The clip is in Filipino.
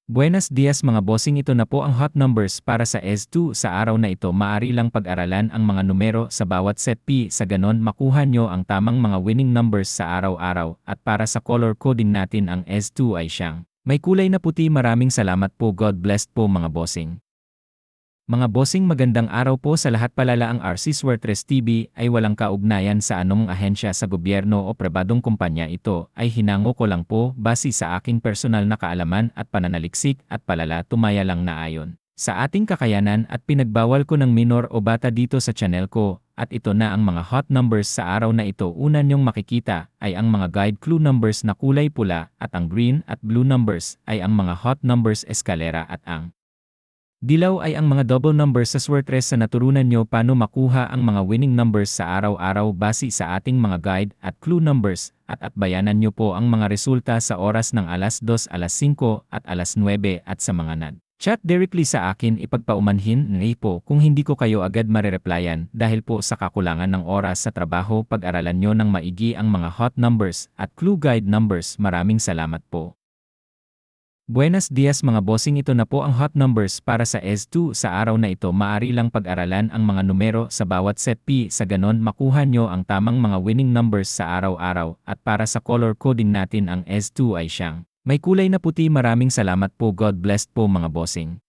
Buenos dias mga bossing, ito na po ang hot numbers para sa S2. Sa araw na ito maaari lang pag-aralan ang mga numero sa bawat set P, sa ganon makuha nyo ang tamang mga winning numbers sa araw-araw. At para sa color coding natin, ang S2 ay siyang may kulay na puti. Maraming salamat po, God bless po mga bossing. Mga bossing, magandang araw po sa lahat. Palala, ang RC Swertres TV ay walang kaugnayan sa anumang ahensya sa gobyerno o pribadong kumpanya. Ito ay hinango ko lang po base sa aking personal na kaalaman at pananaliksik, at palala tumaya lang na ayon sa ating kakayanan, at pinagbawal ko ng minor o bata dito sa channel ko. At ito na ang mga hot numbers sa araw na ito. Una nyong makikita ay ang mga guide clue numbers na kulay pula, at ang green at blue numbers ay ang mga hot numbers eskalera, at ang dilaw ay ang mga double numbers sa Swertres. Sa naturunan nyo paano makuha ang mga winning numbers sa araw-araw base sa ating mga guide at clue numbers, at bayanan nyo po ang mga resulta sa oras ng alas 2, alas 5 at alas 9, at sa mga chat directly sa akin ipagpaumanhin po kung hindi ko kayo agad marereplyan dahil po sa kakulangan ng oras sa trabaho. Pag-aralan nyo ng maigi ang mga hot numbers at clue guide numbers. Maraming salamat po. Buenos dias mga bossing, ito na po ang hot numbers para sa S2. Sa araw na ito maaari lang pag-aralan ang mga numero sa bawat set P, sa ganon makuha nyo ang tamang mga winning numbers sa araw-araw. At para sa color coding natin, ang S2 ay siyang may kulay na puti. Maraming salamat po, God bless po mga bossing.